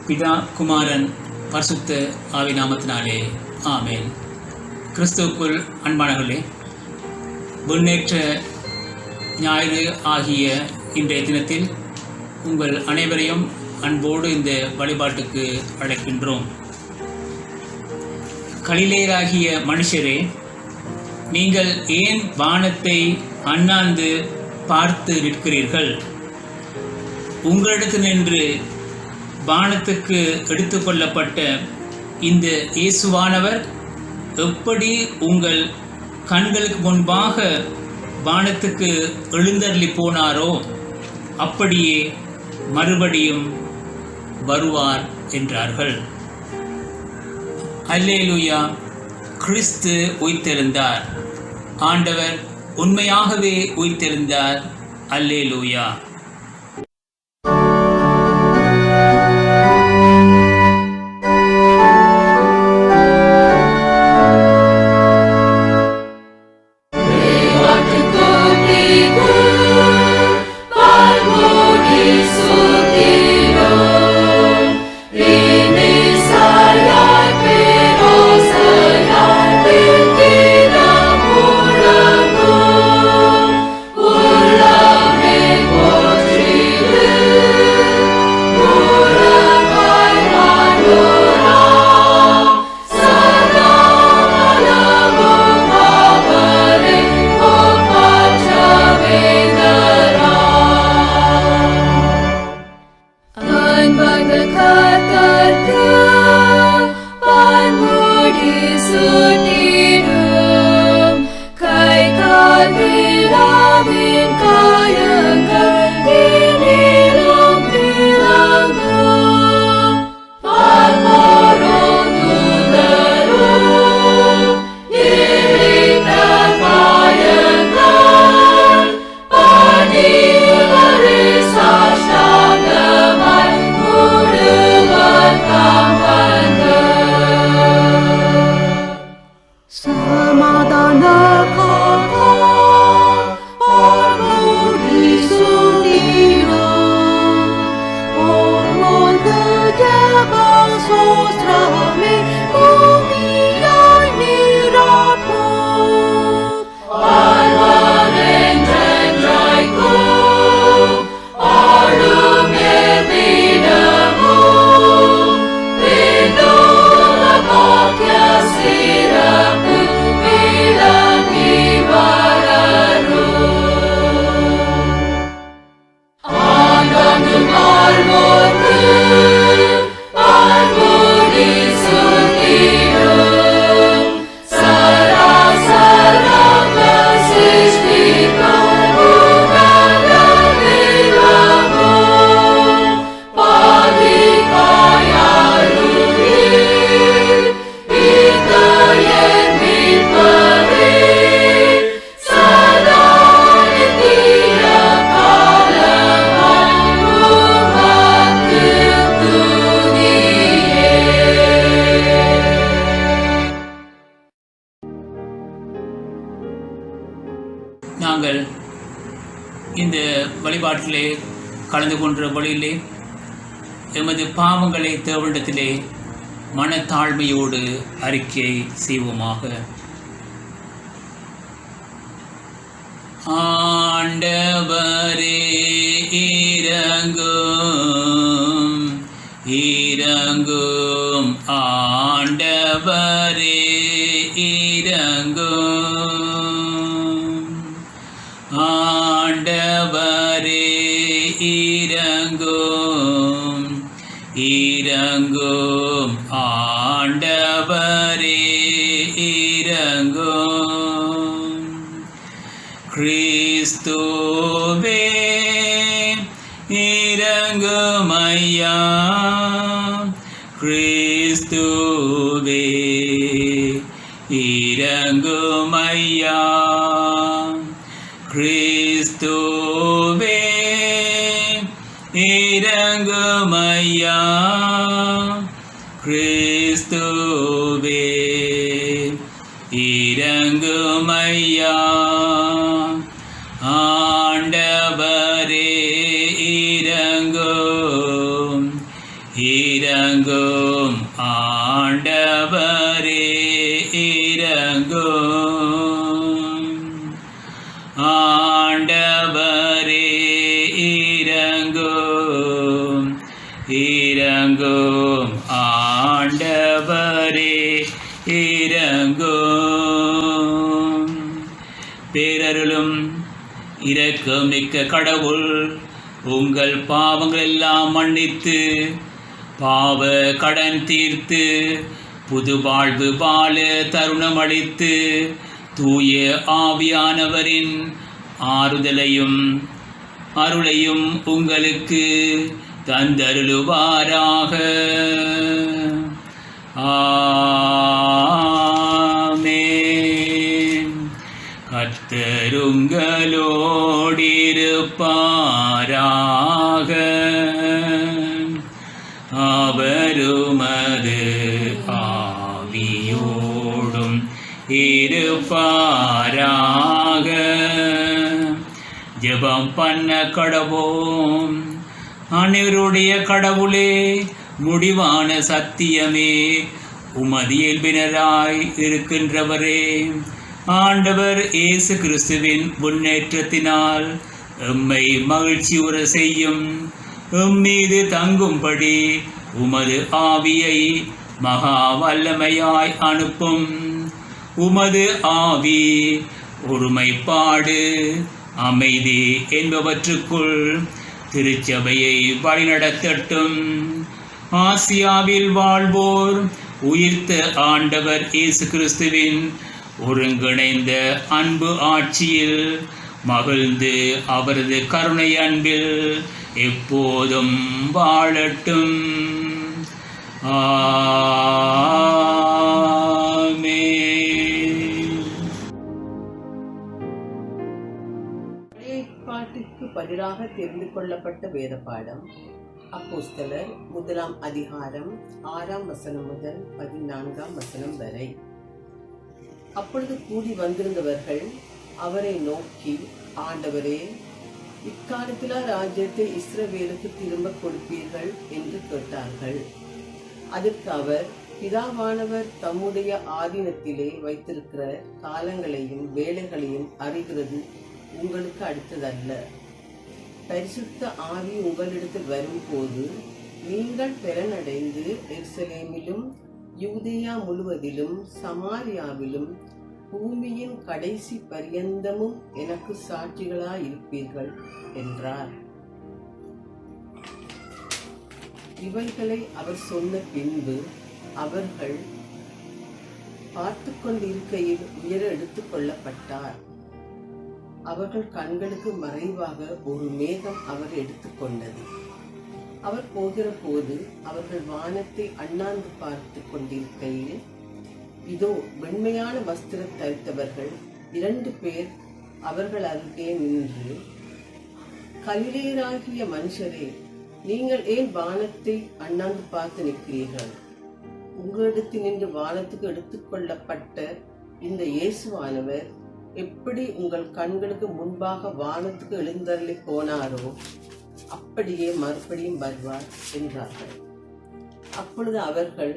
பிதா குமாரன் பரிசுத்த ஆவி நாமத்தினாலே ஆமென். கிறிஸ்துவுக்குள் அன்பானவர்களே, முன்னேற்ற ஞாயிறு ஆகிய இன்றைய தினத்தில் உங்கள் அனைவரையும் அன்போடு இந்த வழிபாட்டுக்கு அழைக்கின்றோம். கலிலேயராகிய மனுஷரே, நீங்கள் ஏன் வானத்தை அண்ணாந்து பார்த்து நிற்கிறீர்கள்? உங்களிடத்து நின்று வானத்துக்கு எடுத்துக்கொள்ளப்பட்ட இந்த இயேசுவானவர் எப்படி உங்கள் கண்களுக்கு முன்பாக வானத்துக்கு எழுந்தருளி போனாரோ அப்படியே மறுபடியும் வருவார் என்றார்கள். அல்லேலூயா! கிறிஸ்து உயிர்த்தெழுந்தார். ஆண்டவர் உண்மையாகவே உயிர்த்தெழுந்தார். அல்லேலூயா! நாங்கள் இந்த வழிபாட்டிலே கலந்து கொண்ட வழியிலே எமது பாவங்களை தேவனிடத்திலே மனத்தாழ்மையோடு அறிக்கை செய்வோமாக. ஆண்டவரே இரங்கும், இரங்கும். ஆண்டவரே இரங்கும், ஆண்டவரே இரங்கும், இரங்கும். ஆண்டவரே இரங்கும். கிறிஸ்துவே இரங்கும் ஐயா, கிறிஸ்துவே இரங்கும் ஐயா, கிறிஸ்துவே இரங்கும் ஐயா, கிறிஸ்துவே இரங்கும் ஐயா. ஆண்டவரே இரங்கும், இரங்கும். ஆண்டவரே இரங்கும், இரங்கும். ஆண்டவரே இரங்கும். பேரருளும் இரக்கமிக்க கடவுள் உங்கள் பாவங்கள் எல்லாம் மன்னித்து பாவ கடன் தீர்த்து புது வாழ்வு வாழ தருணம் அளித்து தூய ஆவியானவரின் ஆறுதலையும் அருளையும் உங்களுக்கு தந்தருளுவாராக. ஆமென். கர்த்தர் உங்களோடிருப்பாராக. அவருமது ஆவியோடும் இருப்பாராக. ஜெபம் பண்ண கடவோம். அனைவருடைய கடவுளே, முடிவான சத்தியமே, உமது இயல்பினராய் இருக்கின்றவரே, ஆண்டவர் இயேசு கிறிஸ்துவின் முன்னேற்றத்தினால் எம்மை மகிழ்ச்சியுற செய்யும். எம்மீது தங்கும்படி உமது ஆவியை மகா வல்லமையாய் அனுப்பும். உமது ஆவி ஒருமைப்பாடு, அமைதி என்பவற்றுக்குள் திருச்சபையை வழிநடத்தட்டும். ஆசியாவில் வாழ்வோர் உயிர்த்த ஆண்டவர் இயேசு கிறிஸ்துவின் ஒருங்கிணைந்த அன்பு ஆட்சியில் மகிழ்ந்து அவரது கருணை அன்பில் எப்போதும் வாழட்டும். ஆமென். பாட்டுக்கு பதிலாக தெரிந்து கொள்ளப்பட்ட வேத பாடம் அப்போஸ்தலர் 1 அதிகாரம் 6 வசனம் முதல் 14 வசனம் வரை. அப்பொழுது கூடி வந்திருந்தவர்கள் அவரை நோக்கி, ஆண்டவரே, இக்காலத்திலா ராஜ்யத்தை இஸ்ரவேலுக்கு திரும்ப கொடுப்பீர்கள் என்று கேட்டார்கள். அதற்கு அவர், பிதாவானவர் தம்முடைய ஆதீனத்திலே வைத்திருக்கிற காலங்களையும் வேலைகளையும் அறிகிறது உங்களுக்கு அடுத்ததல்ல. பரிசுத்த ஆவி உங்களிடத்தில் வரும்போது நீங்கள் பெறனடைந்து எருசலேமிலும் யூதேயா முழுவதிலும் சமாரியாவிலும் பூமியின் கடைசி பரியந்தமும் எனக்கு சாட்சிகளாயிருப்பீர்கள் என்றார். இவைகளை அவர் சொன்ன பின்பு அவர்கள் பார்த்து கொண்டிருக்கையில் உயர எடுத்துக் கொள்ளப்பட்டார். அவர்கள் கண்களுக்கு மறைவாக ஒரு மேகம் அவர் எடுத்துக்கொண்டது. அவர் போகிற போது அவர்கள் வானத்தை அண்ணாந்து பார்த்து கொண்டிருக்கையில், இதோ வெண்மையான வஸ்திரம் தரித்தவர்கள் 2 பேர் அவர்கள் அருகே நின்று, கலிலேயராகிய மனுஷரே, நீங்கள் ஏன் வானத்தை அண்ணாந்து பார்த்து நிற்கிறீர்கள்? உங்களிடத்தில் நின்று வானத்துக்கு எடுத்துக்கொள்ளப்பட்ட இந்த இயேசுவானவர் எப்படி உங்கள் கண்களுக்கு முன்பாக வானத்துக்கு எழுந்தருளி போனாரோ அப்படியே மறுபடியும் வருவார் என்றார்கள். அப்பொழுது அவர்கள்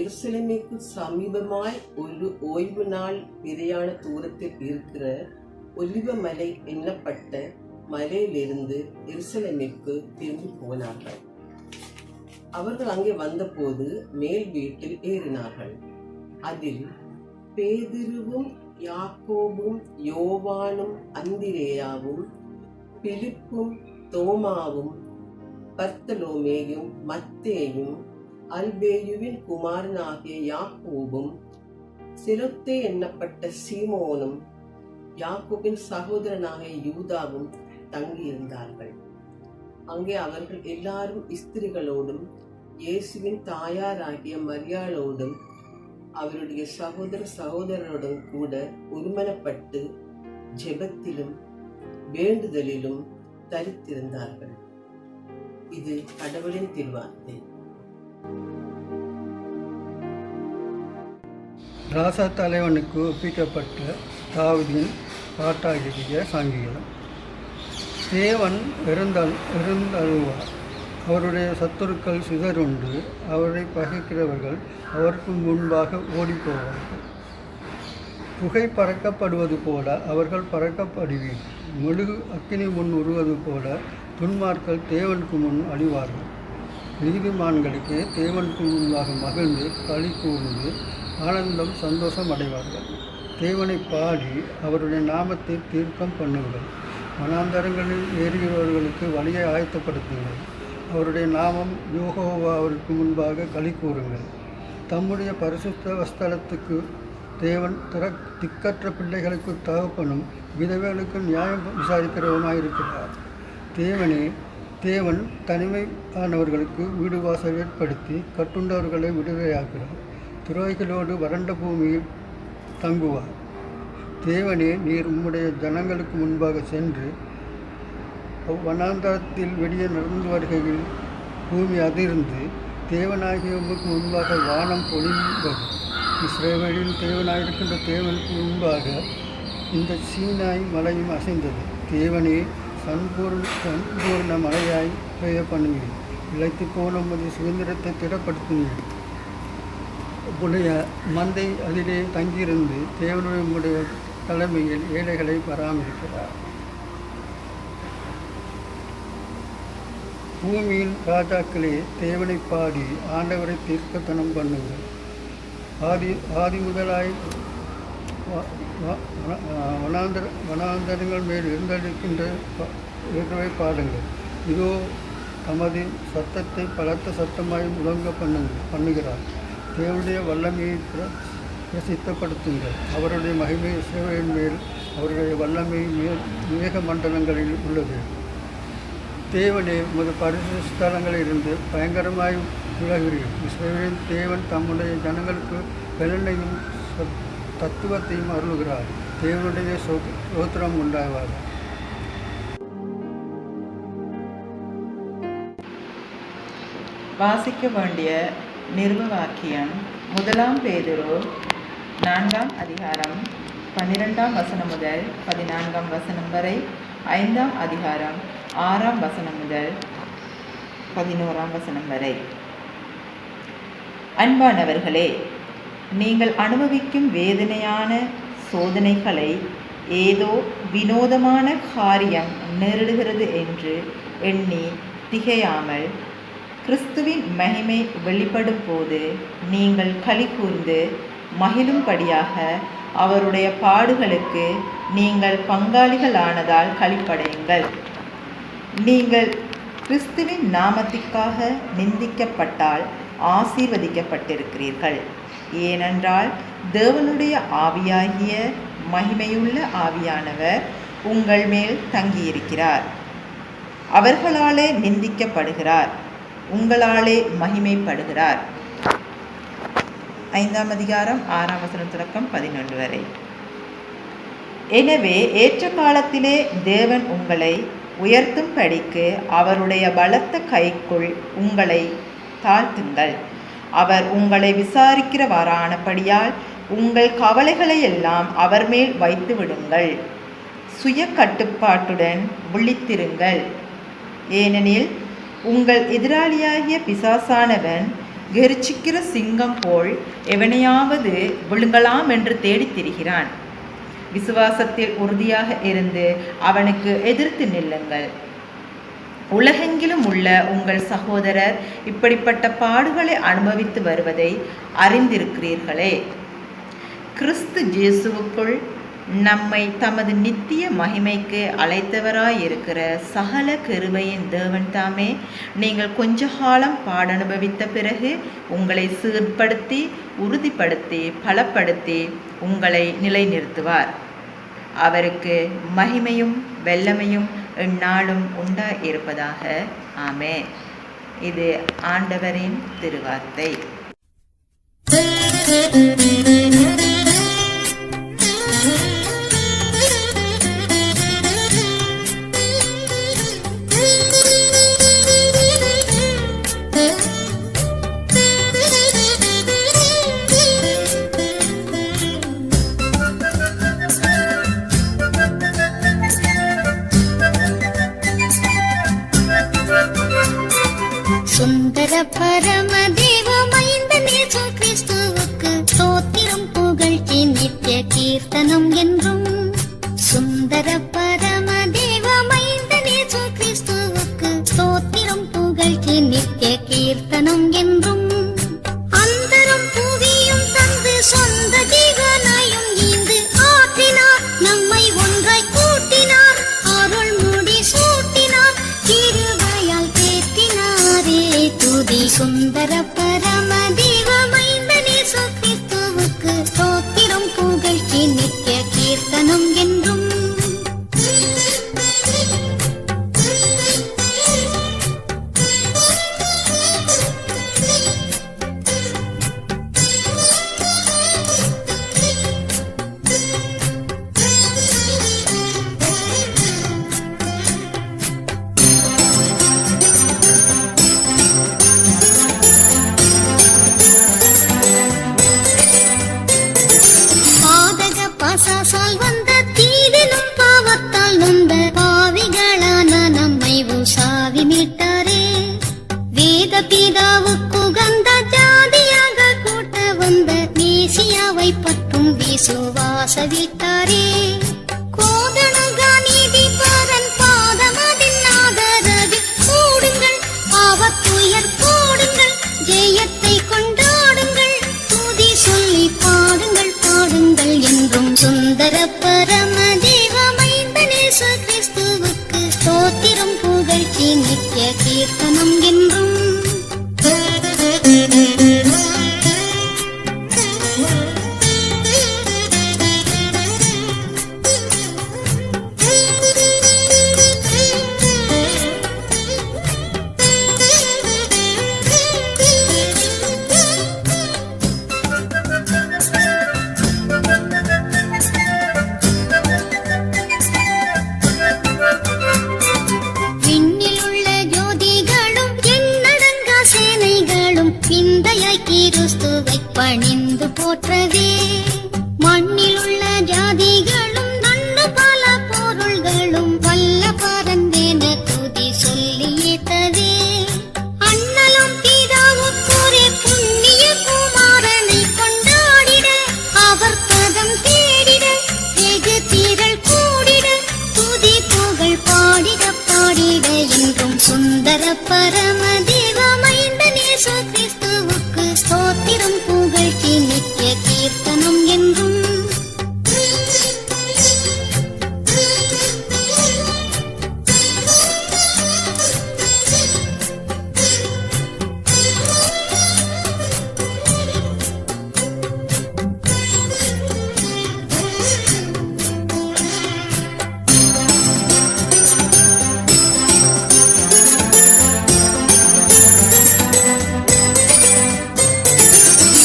எருசலேமுக்கு சமீபமாய் ஒரு ஓய்வு நாள் பிரயாண தூரத்தில் இருக்கிற ஒலிவ மலை எண்ணப்பட்ட மலையிலிருந்து எருசலேமுக்கு திரும்பி போனார்கள். அவர்கள் அங்கே வந்தபோது மேல் வீட்டில் ஏறினார்கள். அதில் பேதுருவும் யாக்கோபும் யோவானும் அந்திரேயாவும் பிலிப்பும் தோமாவும் பர்த்தலோமேயும் மத்தேயும் அல்பேயுவின் குமாரனாகிய யாக்கோபும் சிலோத்தே எண்ணப்பட்ட சீமோனும் யாக்கோபின் சகோதரனாகிய யூதாவும் தங்கியிருந்தார்கள். அங்கே அவர்கள் எல்லாரும் ஸ்திரிகளோடும் இயேசுவின் தாயாராகிய மரியாளோடும் அவருடைய சகோதரரோடும் கூட ஒருமனப்பட்டு ஜெபத்திலும் வேண்டுதலிலும் தரித்திருந்தார்கள். இது கடவுளின் திருவார்த்தை. ராசா தலைவனுக்கு ஒப்பிக்கப்பட்ட தாவீதின் பாட்டாகிய சங்கீதம். தேவன் எழுந்தருள்வார், அவருடைய சத்துருக்கள் சிதறுண்டு, அவரை பகைக்கிறவர்கள் அவருக்கு முன்பாக ஓடிப்போவார்கள். புகை பறக்கப்படுவது போல அவர்கள் பறக்கப்படுவீர். மெழுகு அக்கினி முன் உருவது போல துன்மார்கள் தேவனுக்கு முன் அழிவார்கள். நீதிமான்களுக்கு தேவனுக்கு முன்பாக மகிழ்ந்து களி கூர்ந்து ஆனந்தம் சந்தோஷம் அடைவார்கள். தேவனை பாடி அவருடைய நாமத்தை தீர்க்கம் பண்ணுங்கள். வனாந்தரங்களில் ஏறுகிறவர்களுக்கு வழியை ஆயத்தப்படுத்துங்கள். அவருடைய நாமம் யெகோவாவிற்கு முன்பாக களி கூறுங்கள். தம்முடைய பரிசுத்த ஸ்தலத்துக்கு தேவன் திக்கற்ற பிள்ளைகளுக்கு தகப்பனும் விதவைகளுக்கு நியாயம் விசாரிக்கிறவனாயிருக்கிறார். தேவன் தனிமையானவர்களுக்கு வீடு வாசல் ஏற்படுத்தி கட்டுண்டவர்களை விடுதலையாக்கிறார். துரோகிகளோடு வறண்ட பூமியில் தங்குவார். தேவனே, நீர் உம்முடைய ஜனங்களுக்கு முன்பாக சென்று வனாந்தரத்தில் வெளியே நடந்து வருகையில் பூமி அதிர்ந்து தேவனாகிய உமக்கு முன்பாக வானம் பொழிந்தது. இஸ்ரவேலின் தேவனாயிருக்கின்ற தேவனுக்கு முன்பாக இந்த சீனாய் மலையும் அசைந்தது. தேவனே, சம்பூர்ண மழையாய் பெய்ய பண்ணுவீர். இழைத்து போன உமது சுதந்திரத்தை திடப்படுத்துவீர். உடைய மந்தை அதிலே தங்கியிருந்து தேவனுடைய உம்முடைய தலைமையில் ஏழைகளை பராமரிக்கிறார். பூமியின் ராஜாக்களே, தேவனை பாடி ஆண்டவரை தீர்க்கத்தனம் பண்ணுங்கள். ஆதி முதலாய் வனாந்தரங்கள் மேல் இருந்தடிக்கின்றவை பாடுங்கள். இதோ தமது சத்தத்தை பலத்த சத்தமாய் முழங்க பண்ணுகிறார். தேவனுடைய வல்லமையை பிரசித்தப்படுத்துங்கள். அவருடைய மகிமை இஸ்ரவேலின் மேல் அவருடைய வல்லமை மேக மண்டலங்களில் உள்ளது. தேவனே, உமது பரிசுத்த ஸ்தலங்களிலிருந்து பயங்கரமாய் விலகுகிறீர். இஸ்ரவேலின் தேவன் தம்முடைய ஜனங்களுக்கு பலனையும் தத்துவத்தையும் அருளுகிறார். தேவனுடைய ஸ்தோத்திரம் உண்டாவார். வாசிக்க வேண்டிய நிருப வாக்கியம் 1 பேதுரு 4 அதிகாரம் 12 வசனம் முதல் 14 வசனம் வரை, 5 அதிகாரம் 6 வசனம் முதல் 11 வசனம் வரை. அன்பானவர்களே, நீங்கள் அனுபவிக்கும் வேதனையான சோதனைகளை ஏதோ வினோதமான காரியம் நேரிடுகிறது என்று எண்ணி திகையாமல், கிறிஸ்துவின் மகிமை வெளிப்படும் போது நீங்கள் களி கூர்ந்து மகிழும்படியாக அவருடைய பாடுகளுக்கு நீங்கள் பங்காளிகளானதால் களிப்படையுங்கள். நீங்கள் கிறிஸ்துவின் நாமத்திற்காக நிந்திக்கப்பட்டால் ஆசீர்வதிக்கப்பட்டிருக்கிறீர்கள். ஏனென்றால் தேவனுடைய ஆவியாகிய மகிமையுள்ள ஆவியானவர் உங்கள் மேல் தங்கியிருக்கிறார். அவர்களாலே நிந்திக்கப்படுகிறார், உங்களாலே மகிமைப்படுகிறார். 5 அதிகாரம் 6 வசனம் தொடக்கம் 11 வரை. எனவே ஏற்ற காலத்திலே தேவன் உங்களை உயர்த்தும்படிக்கு அவருடைய பலத்த கைக்குள் உங்களை தாழ்த்துங்கள். அவர் உங்களை விசாரிக்கிறவரானபடியால் உங்கள் கவலைகளை எல்லாம் அவர் மேல் வைத்து விடுங்கள். சுய கட்டுப்பாட்டுடன் விழித்திருங்கள். ஏனெனில் உங்கள் எதிராளியாகிய பிசாசானவன் கெர்ச்சிக்கிற சிங்கம் போல் எவனையாவது விழுங்கலாம் என்று தேடித் திரிகிறான். விசுவாசத்தில் உறுதியாக இருந்து அவனுக்கு எதிர்த்து நில்லுங்கள். உலகெங்கிலும் உள்ள உங்கள் சகோதரர் இப்படிப்பட்ட பாடுகளை அனுபவித்து வருவதை அறிந்திருக்கிறீர்களே. கிறிஸ்து இயேசுவுக்குள் நம்மை தமது நித்திய மகிமைக்கு அழைத்தவராயிருக்கிற சகல கிருபையின் தேவன் தாமே நீங்கள் கொஞ்ச காலம் பாடனுபவித்த பிறகு உங்களை சீர்படுத்தி உறுதிப்படுத்தி பலப்படுத்தி உங்களை நிலைநிறுத்துவார். அவருக்கு மகிமையும் வல்லமையும் எந்நாளும் உண்டாயிருப்பதாக. ஆமென். இது ஆண்டவரின் திருவார்த்தை. சுந்தர பரம தேவ மைந்தன் இயேசு கிறிஸ்துவுக்கு ஸ்தோத்திரம் புகழ்ச்சி நித்திய கீர்த்தனை. கீர்த்தனம் என்றும் சுந்தர பரம தேவமைந்தன் இயேசு கிறிஸ்துவுக்கு ஸ்தோத்திரம் புகழ்ச்சி நித்திய கீர்த்தனம் என்றும் அந்தரம் புவியும் தந்து சொந்த ஜீவனையும் ஈந்து ஆற்றினார் நம்மை ஒன்றாய் கூட்டினார் அருள் முடி சூட்டினார் கிருபையால் தேற்றினாரே துதி சுந்தர பரம தேவமைந்தன் இயேசு கிறிஸ்துவுக்கு ஸ்தோத்திரம் புகழ்ச்சி நித்திய கீர்த்தனம் என்றும் பாதக பாசாசால் வந்த தீதினும் பாவத்தால் நொந்த பாவிகளான நம்மை உசாவி மீட்டாரே வேத பிதாவுக்கு உகந்த ஜாதியாக கூட்ட வந்த மேசியாவை பற்றும் விசுவாச விட்டாரே கோதனுகா நீதி பரன் பாதமதின் ஆதரவில் கூடுங்கள் பாவத்துயர் போடுங்கள் ஜெயத்தை கொண்டாடுங்கள் துதி சொல்லி பாடுங்கள் பாடுங்கள் என்றும் சுந்தர பரம தேவமைந்தன் இயேசு கிறிஸ்துவுக்கு ஸ்தோத்திரம் புகழ்ச்சி நித்திய கீர்த்தனம் என்றும் விண்ணிலுள்ள ஜோதிகளும் எண்ணடங்கா சேனைகளும் விந்தையாய் கிறிஸ்துவை பணிந்து போற்றவே மண்ணிலுள்ள ஜாதிகளும் நண்டு பல பொருள்களும் வல்ல பரந்தேன துதி சொல்லி ஏத்தவே அண்ணலும் பிதாவுக்குரிய புண்ணிய குமாரனை கொண்டாடிட அவர் பதம் தேடிட வெகு திரள் கூடிட துதி புகழ் பாடிட பாடிட என்றும் சுந்தர பரம தேவமைந்தன் இயேசு கிறிஸ்துவுக்கு ஸ்தோத்திரம் புகழ்ச்சி நித்திய கீர்த்தனம் என்றும்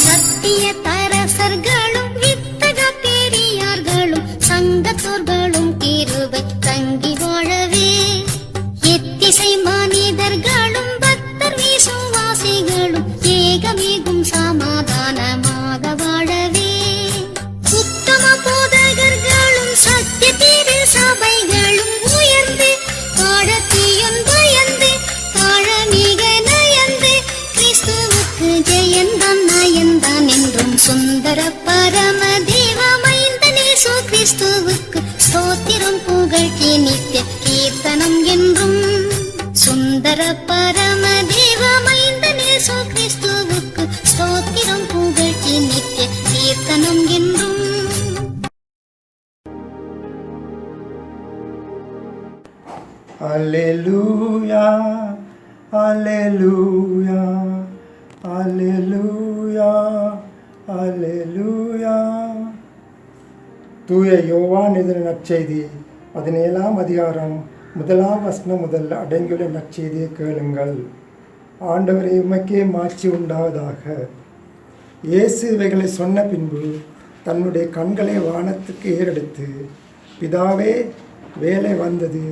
சத்திய தரசர்களும் வித்தக பெரியார்களும் சங்கத்தோர்களும் கிருபை தங்கி வாழவே எத்திசை மனிதர்களும் பக்தர் விசுவாசிகளும் ஏகமேகும் சமாதானமாக வாழவே உத்தம போதகர்களும் சத்திய திரு சபைகளும் உயர்ந்து வாழத்தியும் பயந்து வாழ மிக நயந்து கிறிஸ்துவுக்கு ஜெயந்தான் நயந்தான் என்றும் சுந்தர பரம தேவமைந்தன் இயேசு கிறிஸ்துவுக்கு ஸ்தோத்திரம் புகழ்ச்சி நித்திய கீர்த்தனம் என்றும் சுந்தர பரம தேவமைந்தன் இயேசு கிறிஸ்துவுக்கு ஸ்தோத்திரம் புகழ்ச்சி நித்திய கீர்த்தனம் என்றும் அல்லேலூயா அல்லேலூயா அல்லேலூயா அல்லேலூயா. தூய யோவான் எழுதின நற்செய்தி 17ஆம் அதிகாரம் 1ஆம் வசனம் முதல் அடங்கியுள்ள நற்செய்தியை கேளுங்கள். ஆண்டவரே உமக்கே மாட்சி உண்டாவதாக. இயேசு இவைகளை சொன்ன பின்பு தன்னுடைய கண்களை வானத்துக்கு ஏறெடுத்து, பிதாவே, வேலை வந்தது.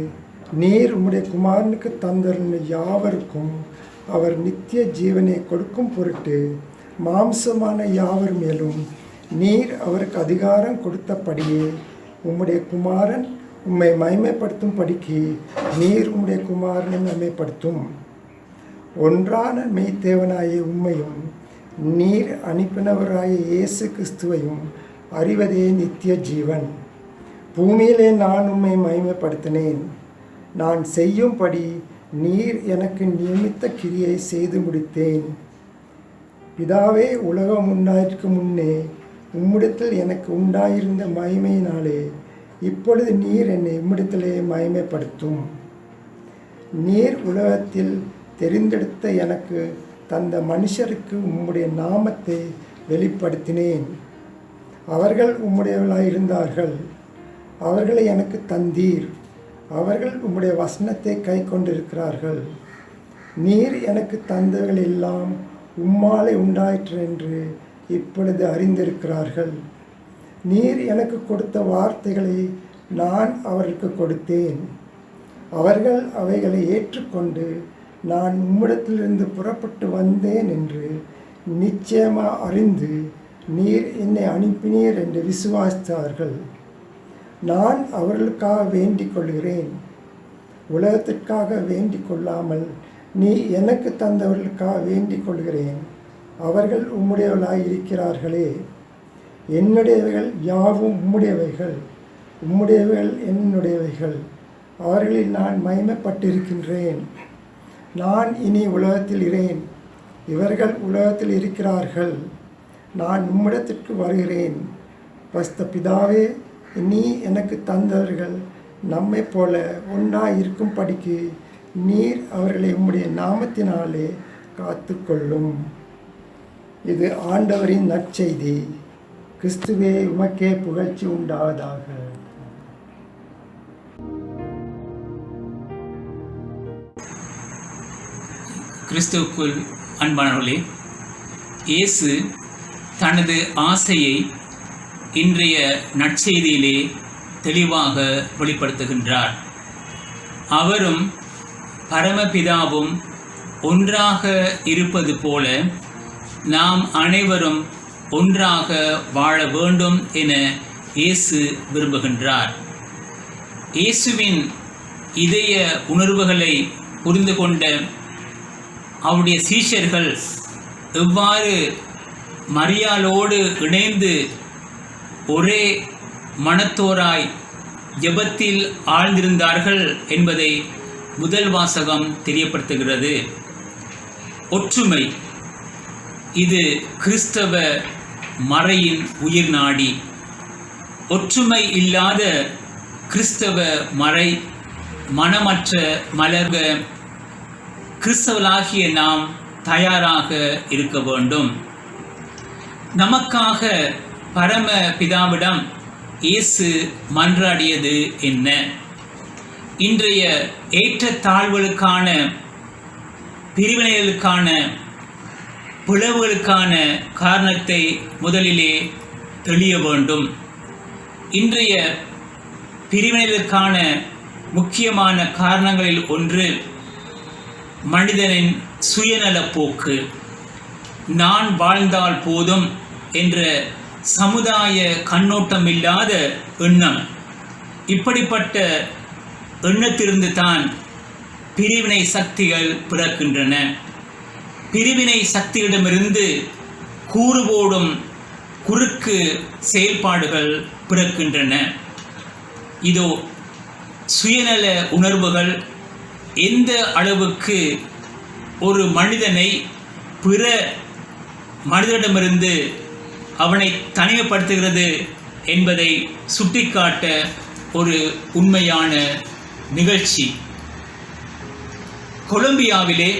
நீர் உம்முடைய குமாரனுக்கு தந்தருளின யாவருக்கும் அவர் நித்திய ஜீவனை கொடுக்கும் பொருட்டு மாம்சமான யாவர் மேலும் நீர் அவருக்கு அதிகாரம் கொடுத்தபடியே உம்முடைய குமாரன் உம்மை மகிமைப்படுத்தும் படிக்கு நீர் உம்முடைய குமாரனை மகிமைப்படுத்தும். ஒன்றான மெய்த்தேவனாய உம்மையும் நீர் அனுப்பினவராய இயேசு கிறிஸ்துவையும் அறிவதே நித்திய ஜீவன். பூமியிலே நான் உம்மை மகிமைப்படுத்தினேன். நான் செய்யும்படி நீர் எனக்கு நியமித்த கிரியை செய்து முடித்தேன். பிதாவே, உலகம் உண்டாயிற்கு முன்னே உம்மிடத்தில் எனக்கு உண்டாயிருந்த மகிமையினாலே இப்பொழுது நீர் என்னை உம்மிடத்திலே மகிமைப்படுத்தும். நீர் உலகத்தில் தெரிந்தெடுத்த எனக்கு தந்த மனுஷருக்கு உம்முடைய நாமத்தை வெளிப்படுத்தினேன். அவர்கள் உம்முடையவர்களாயிருந்தார்கள். அவர்களை எனக்கு தந்தீர். அவர்கள் உம்முடைய வசனத்தை கை கொண்டிருக்கிறார்கள். நீர் எனக்கு தந்தவர்கள் எல்லாம் உம்மாலே உண்டாயிற்று என்று இப்பொழுது அறிந்திருக்கிறார்கள். நீர் எனக்கு கொடுத்த வார்த்தைகளை நான் அவருக்கு கொடுத்தேன். அவர்கள் அவைகளை ஏற்றுக்கொண்டு நான் உம்மிடத்திலிருந்து புறப்பட்டு வந்தேன் என்று நிச்சயமாக அறிந்து நீர் என்னை அனுப்பினீர் என்று விசுவாசித்தார்கள். நான் அவர்களுக்காக வேண்டிக் கொள்கிறேன். உலகத்திற்காக வேண்டிக் கொள்ளாமல் நீ எனக்கு தந்தவர்களுக்காக வேண்டிக் கொள்கிறேன். அவர்கள் உம்முடையவர்களாய் இருக்கிறார்களே. என்னுடையவைகள் யாவும் உம்முடையவைகள், உம்முடையவைகள் என்னுடையவைகள். அவர்களில் நான் மகிமைப்பட்டிருக்கின்றேன். நான் இனி உலகத்தில் இரேன், இவர்கள் உலகத்தில் இருக்கிறார்கள். நான் உம்மிடத்திற்கு வருகிறேன். பஸ்த பிதாவே, நீ எனக்கு தந்தவர்கள் நம்மை போல ஒன்றாய் இருக்கும்படிக்கு நீர் அவர்களை உம்முடைய நாமத்தினாலே காத்து கொள்ளும். இது ஆண்டவரின் நற்செய்தி. கிறிஸ்துவே, உமக்கே புகழ்ச்சி உண்டாவதாக. கிறிஸ்துவுக்குள் அன்பானவர்களே, இயேசு தனது ஆசையை இன்றைய நற்செய்தியிலே தெளிவாக வெளிப்படுத்துகின்றார். அவரும் பரமபிதாவும் ஒன்றாக இருப்பது போல நாம் அனைவரும் ஒன்றாக வாழ வேண்டும் என இயேசு விரும்புகின்றார். இயேசுவின் இதய உணர்வுகளை புரிந்து கொண்ட அவருடைய சீஷர்கள் எவ்வாறு மரியாளோடு இணைந்து ஒரே மனத்தோராய் ஜெபத்தில் ஆழ்ந்திருந்தார்கள் என்பதை முதல் வாசகம் தெரியப்படுத்துகிறது. ஒற்றுமை, இது கிறிஸ்தவ மறையின் உயிர் நாடி. ஒற்றுமை இல்லாத கிறிஸ்தவ மறை மனமற்ற மலர்க கிறிஸ்தவர்களாகிய நாம் தயாராக இருக்க வேண்டும். நமக்காக பரம பிதாவிடம் இயேசு மன்றாடியது என்ன? இன்றைய ஏற்றத்தாழ்வுகளுக்கான, பிரிவினைகளுக்கான, பிளவுகளுக்கான காரணத்தை முதலிலே தெளிய வேண்டும். இன்றைய பிரிவினைகளுக்கான முக்கியமான காரணங்களில் ஒன்று மனிதனின் சுயநலப் போக்கு. நான் வாழ்ந்தால் போதும் என்ற சமுதாய கண்ணோட்டம் இல்லாத எண்ணம். இப்படிப்பட்ட எண்ணத்திலிருந்து தான் பிரிவினை சக்திகள் பிறக்கின்றன. பிரிவினை சக்திகளிடமிருந்து கூறுபோடும் குறுக்கு செயல்பாடுகள் பிறக்கின்றன. இதோ சுயநல உணர்வுகள் எந்த அளவுக்கு ஒரு மனிதனை பிற மனிதனிடமிருந்து அவனை தனிமைப்படுத்துகிறது என்பதை சுட்டிக்காட்ட ஒரு உண்மையான நிகழ்ச்சி. கொலம்பியாவிலே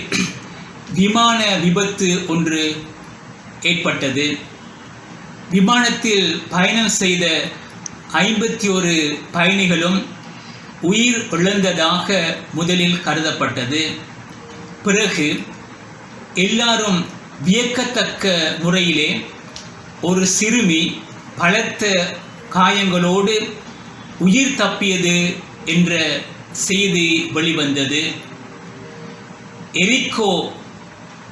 விமான விபத்து ஒன்று ஏற்பட்டது. விமானத்தில் பயணம் செய்த 51 பயணிகளும் உயிர் இழந்ததாக முதலில் கருதப்பட்டது. பிறகு எல்லாரும் வியக்கத்தக்க முறையிலே ஒரு சிறுமி பலத்த காயங்களோடு உயிர் தப்பியது என்ற செய்தி வெளிவந்தது. எரிக்கோ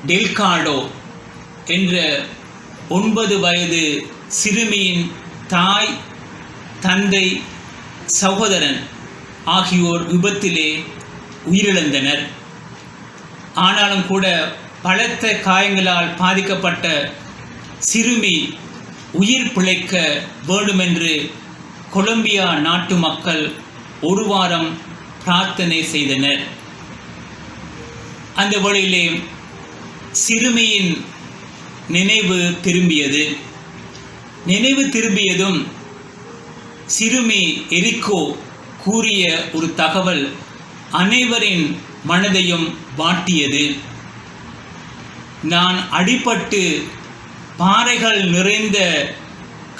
டெல்காடோ என்ற 9 வயது சிறுமியின் தாய், தந்தை, சகோதரன் ஆகியோர் விபத்திலே உயிரிழந்தனர். ஆனாலும் கூட பலத்த காயங்களால் பாதிக்கப்பட்ட சிறுமி உயிர் பிழைக்க வேண்டுமென்று கொலம்பியா நாட்டு மக்கள் ஒரு வாரம் பிரார்த்தனை செய்தனர். அந்த வழியிலே சிறுமியின் நினைவு திரும்பியது. நினைவு திரும்பியதும் சிறுமி எரிக்கோ கூறிய ஒரு தகவல் அனைவரின் மனதையும் வாட்டியது. நான் அடிபட்டு பாறைகள் நிறைந்த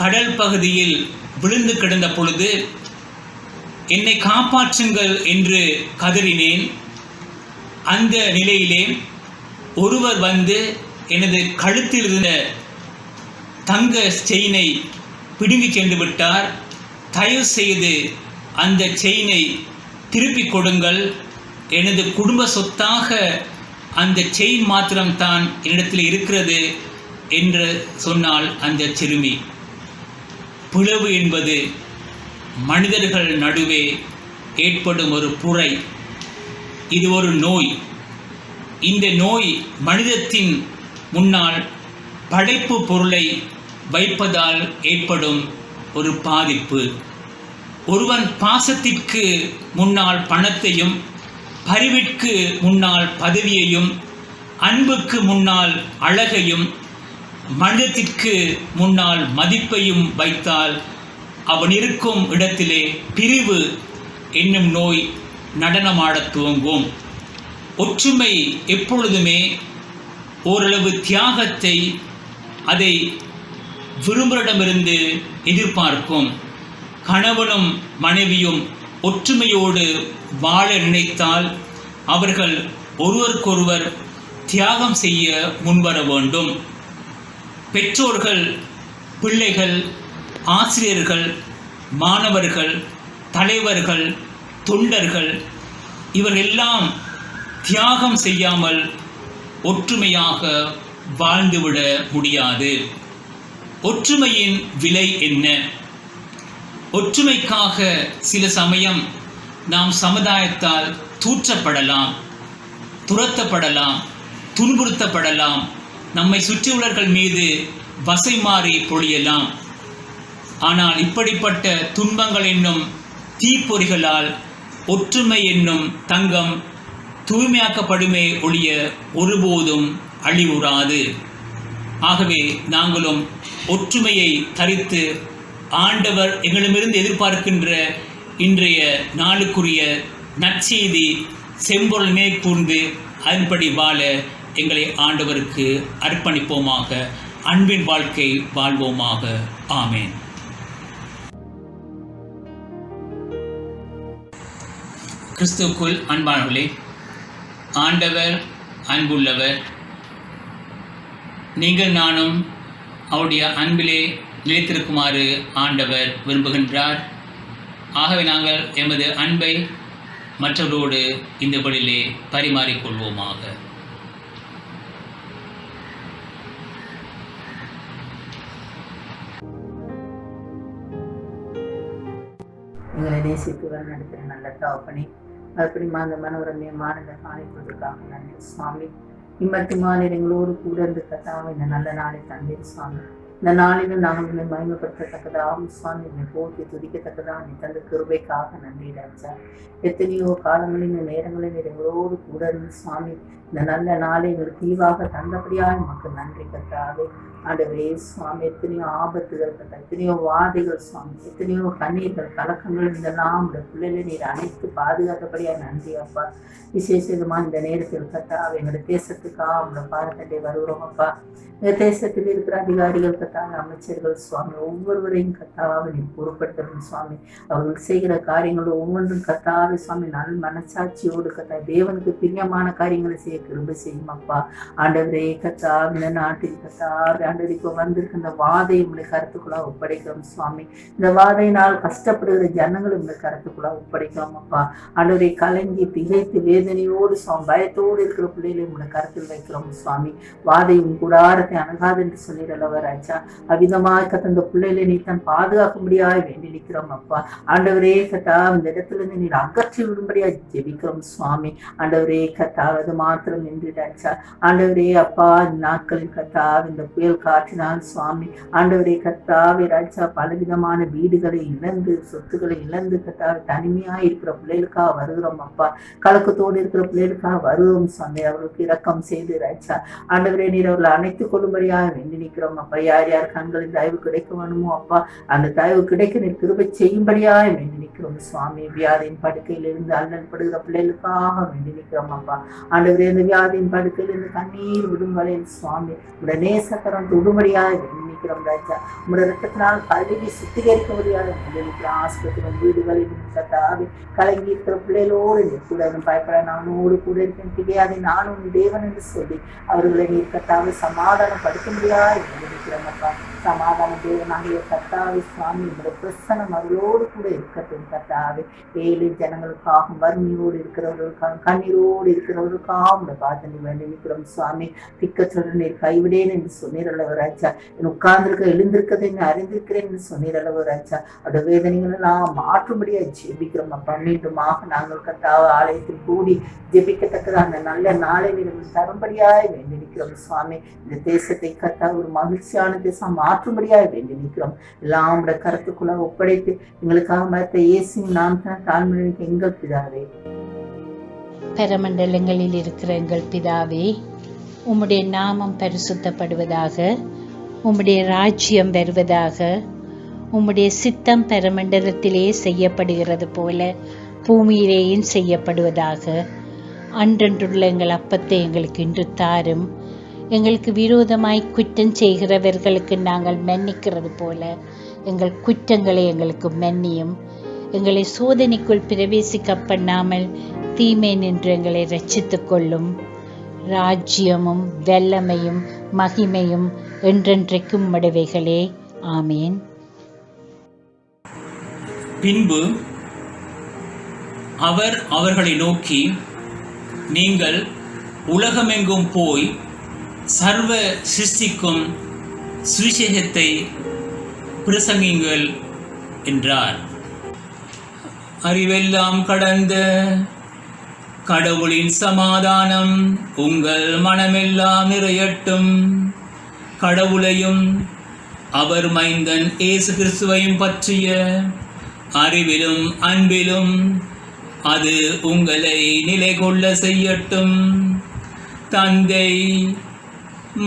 கடல் பகுதியில் விழுந்து கிடந்த பொழுது என்னை காப்பாற்றுங்கள் என்று கதறினேன். அந்த நிலையிலே ஒருவர் வந்து எனது கழுத்தில் இருந்த தங்க செயினை பிடுங்கி சென்று விட்டார். தயவு செய்து அந்த செயினை திருப்பிக் கொடுங்கள், எனது குடும்ப சொத்தாக அந்த செயின் மாத்திரம்தான் என்னிடத்தில் இருக்கிறது என்று சொன்னால் அந்த சிறுமி. பிளவு என்பது மனிதர்கள் நடுவே ஏற்படும் ஒரு புரை. இது ஒரு நோய். இந்த நோய் மனிதத்தின் முன்னால் படைப்பு பொருளை வைப்பதால் ஏற்படும் ஒரு பாதிப்பு. ஒருவன் பாசத்திற்கு முன்னால் பணத்தையும், பரிவிற்கு முன்னால் பதவியையும், அன்புக்கு முன்னால் அழகையும், மனிதத்திற்கு முன்னால் மதிப்பையும் வைத்தால் அவன் இருக்கும் இடத்திலே பிரிவு என்னும் நோய் நடனமாடத் துவங்கும். ஒற்றுமை எப்பொழுதுமே ஓரளவு தியாகத்தை அதை விரும்புவரிடமிருந்து எதிர்பார்க்கும். கணவனும் மனைவியும் ஒற்றுமையோடு வாழ நினைத்தால் அவர்கள் ஒருவருக்கொருவர் தியாகம் செய்ய முன்வர வேண்டும். பெற்றோர்கள், பிள்ளைகள், ஆசிரியர்கள், மாணவர்கள், தலைவர்கள், தொண்டர்கள் இவரெல்லாம் தியாகம் செய்யாமல் ஒற்றுமையாக வாழ்ந்துவிட முடியாது. ஒற்றுமையின் விலை என்ன? ஒற்றுமைக்காக சில சமயம் நாம் சமுதாயத்தால் தூற்றப்படலாம், துரத்தப்படலாம், துன்புறுத்தப்படலாம், நம்மை சுற்றியுள்ளவர்கள் மீது வசை மாறி பொழியலாம். ஆனால் இப்படிப்பட்ட துன்பங்கள் என்னும் தீப்பொறிகளால் ஒற்றுமை என்னும் தங்கம் தூய்மையாக்கப்படுமே ஒழிய ஒருபோதும் அழிவுறாது. ஆகவே நாங்களும் ஒற்றுமையை தரித்து ஆண்டவர் எங்களிடமிருந்து எதிர்பார்க்கின்ற இன்றைய நாளுக்குரிய நற்செய்தி செம்பொருளே கூர்ந்து அதன்படி வாழ எங்களை ஆண்டவருக்கு அர்ப்பணிப்போமாக. அன்பின் வாழ்க்கை வாழ்வோமாக. ஆமேன். கிறிஸ்துவுக்குள் அன்பானவர்களே, ஆண்டவர் அன்புள்ளவர். நீங்கள் நானும் அவருடைய அன்பிலே நிலைத்திருக்குமாறு ஆண்டவர் விரும்புகின்றார். ஆகவே நாங்கள் எமது அன்பை மற்றவரோடு இந்த வழியிலே பரிமாறிக்கொள்வோமாக. எங்களை நேசித்து நடத்துகிற நல்ல தகப்பனே, அப்படிமா அந்த மனோரம்யமான இந்த காலை பொழுதுக்காக நன்றி சுவாமி. இம்மட்டுமான எங்களோடு கூட இருந்து கத்தாவை இந்த நல்ல நாளை தந்தீர் சுவாமி. இந்த நாளிலும் நாங்கள் உண்மை மகிமைப்படுத்தத்தக்கதாகவும் சுவாமி என்னை போற்றி துதிக்கத்தக்கதாக நீ தந்த கிருபைக்காக நன்றி ராஜா. எத்தனையோ காலங்களில் இந்த நேரங்களில் எங்களோடு கூட இருந்து சுவாமி இந்த நல்ல நாளை எங்களுக்கு தீவாக தந்தபடியாக நமக்கு நன்றி கத்தாவே. ஆண்டவரே சுவாமி, எத்தனையோ ஆபத்துகள் கத்தா, எத்தனையோ வாதைகள் சுவாமி, எத்தனையோ கண்ணீர்கள் கலக்கங்கள் இதெல்லாம் இந்த பிள்ளைகளை நீர் அனைத்து பாதுகாத்தபடியா நன்றி அப்பா. விசேஷமா இந்த நேரத்தில் கத்தாவை எங்களுடைய தேசத்துக்காக உங்களோட பாரத்தண்டை வருகிறோம் அப்பா. இந்த தேசத்தில் இருக்கிற அதிகாரிகள் கத்தாவை, அமைச்சர்கள் சுவாமி, ஒவ்வொருவரையும் கத்தாவை நீ பொறுப்படுத்தணும் சுவாமி. அவர்கள் செய்கிற காரியங்கள் ஒவ்வொன்றும் கத்தாவை சுவாமி நல்ல மனசாட்சியோடு கத்தா தேவனுக்கு பிரியமான காரியங்களை செய்ய கிருபை செய்யும் அப்பா. ஆண்டவரே கத்தா, இந்த நாட்டில் கத்தாவை ஆண்டவர் இப்போ வந்திருக்க இந்த வாதையை உங்களுடைய கருத்துக்குள்ளா ஒப்படைக்கிறோம் சுவாமி. இந்த வாதையினால் கஷ்டப்படுகிற ஜனங்கள் உங்களுடைய கருத்துக்குள்ளா ஒப்படைக்கிறோம் அப்பா. ஆண்டவரை கலங்கி திகைத்து வேதனையோடு சுவாமி பயத்தோடு இருக்கிற பிள்ளைகளை உங்களுடைய கருத்தில் வைக்கிறோம் சுவாமி. வாதையும் கூடாரத்தை அணுகாது என்று சொல்லிடலவர் ராஜா. அவ்விதமாக கத்த இந்த பிள்ளைகளை நீ தான் பாதுகாக்கும்படியாக வேண்டி நிற்கிறோம் அப்பா. ஆண்டவரே கத்தா, இந்த இடத்துல இருந்து நீர் அகற்றி விடும்படியாக ஜெபிக்கிறோம் சுவாமி. ஆண்டவரே கத்தா, அது மாத்திரம் மாத்திரம் என்று ராஜா. ஆண்டவரே அப்பா, நாட்களில் கர்த்தாவே இந்த புயல் காற்றினால் சுவாமி ஆண்டவரே கர்த்தாவே ராஜா பலவிதமான வீடுகளை இழந்து சொத்துக்களை இழந்து கர்த்தாவே தனிமையாக இருக்கிற பிள்ளைகளுக்காக வருகிறோம் அப்பா. கலக்கத்தோடு இருக்கிற பிள்ளைகளுக்காக வருகிறோம் சுவாமி. அவர்களுக்கு இரக்கம் செய்து ராஜா ஆண்டவரே நீர் அவர்களை அணைத்துக் கொள்ளும்படியாக வேண்டி நிற்கிறோம் அப்பா. யார் யார் கண்களின் தயவு கிடைக்க வேணுமோ அப்பா, அந்த தயவு கிடைக்க நீர் கிருபை செய்யும்படியாக வேண்டி நிற்கிறோம் சுவாமி. வியாதியின் படுக்கையிலிருந்து அல்லல் படுகிற பிள்ளைகளுக்காக வேண்டி நிற்கிறோம் அப்பா. ஆண்டவரே இந்த வியாதியின் படுக்கையிலிருந்து கண்ணீர் விடுங்களில் சுவாமி உடனே சக்கரம் விடும்படியாக வேண்டி நிற்கிறோம் ராஜா. உடைய ரத்தத்தினால் கல்வி சுத்திகரிக்க முடியாத நிற்கிறோம். ஆஸ்பத்திரி வீடுகளில் கர்த்தாவே கலங்கி இருக்கிற பிள்ளைகளோடு நீர் கூட பயப்பட நானோடு கூட இருக்கேன் தெரியாது நானும் தேவன் என்று சொல்லி அவர்களை நீர் கர்த்தாவே சமாதானப்படுத்த முடியாது நினைக்கிறோம் அப்பா. சமாதான தேவனாகிய கர்த்தாவே சுவாமி உங்களுடைய பிரசனம் அவர்களோடு கூட இருக்கட்டும் கர்த்தாவே. ஏழு ஜனங்களுக்காகவும் வறுமையோடு இருக்கிறவர்களுக்காக கண்ணீரோடு இருக்கிறவர்களுக்காக உங்களை பார்த்து வேண்டி நிற்கிறோம் சுவாமி. திக்கச்சொல்ல நீர் கைவிடேன் என்று சொன்னீர் அல்லவோ ராஜா. என் உட்கார்ந்திருக்க எழுந்திருக்கதை என்று அறிந்திருக்கிறேன் என்று சொன்னீர் அல்லவோ ராஜா. அவருடைய வேதனைகளை நாம் மாற்றும்படியா ஜெபிக்கிறோம் அப்பா. மீண்டுமாக நாங்கள் கர்த்தாவே ஆலயத்தில் கூடி ஜெபிக்கத்தக்கது அந்த நல்ல நாளை நீங்கள் தரும்படியாய் வேண்டி நிற்கிறோம் சுவாமி. இந்த தேசத்தை கர்த்தாவே ஒரு மகிழ்ச்சியான தேசம் மாற்றும்படியாக வேண்டி நிற்கிறோம். எல்லாம் கருத்துக்குள்ள ஒப்படைத்து எங்களுக்காக மறுத்த இயேசுவின் நாம் தான் தாழ்மைக்கு எங்கள் பிதாவே. பரமண்டலங்களில் இருக்கிற எங்கள் பிதாவே, உம்முடைய நாமம் பரிசுத்தப்படுவதாக, உம்முடைய ராஜ்யம் வருவதாக, உம்முடைய சித்தம் பரமண்டலத்திலே செய்யப்படுகிறது போல பூமியிலேயும் செய்யப்படுவதாக. அன்றன்றுள்ள எங்கள் அப்பத்தை எங்களுக்கு இன்று தாரும். எங்களுக்கு விரோதமாய் குற்றம் செய்கிறவர்களுக்கு நாங்கள் மன்னிக்கிறது போல எங்கள் குற்றங்களை எங்களுக்கு மன்னியும். எங்களை சோதனைக்குள் பிரவேசிக்க பண்ணாமல் தீமை நின்று எங்களை ரட்சித்துக் கொள்ளும். ராஜ்யமும் வல்லமையும் மகிமையும் என்றென்றைக்கும் உம்முடையவைகளே. ஆமேன். பின்பு அவர் அவர்களை நோக்கி, நீங்கள் உலகமெங்கும் போய் சர்வ சிருஷ்டிக்கும் சுவிசேஷத்தை பிரசங்கிங்கள் என்றார். அறிவெல்லாம் கடந்த கடவுளின் சமாதானம் உங்கள் மனமெல்லாம் நிறையட்டும். கடவுளையும் அவர் மைந்தன் இயேசு கிறிஸ்துவையும் பற்றிய அறிவிலும் அன்பிலும் அது உங்களை நிலை கொள்ள செய்யட்டும். தந்தை,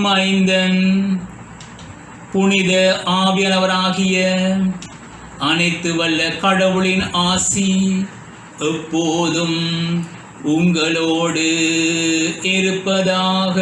மைந்தன், புனித ஆவியானவராகிய அனைத்து வல்ல கடவுளின் ஆசி எப்போதும் உங்களோடு இருப்பதாக.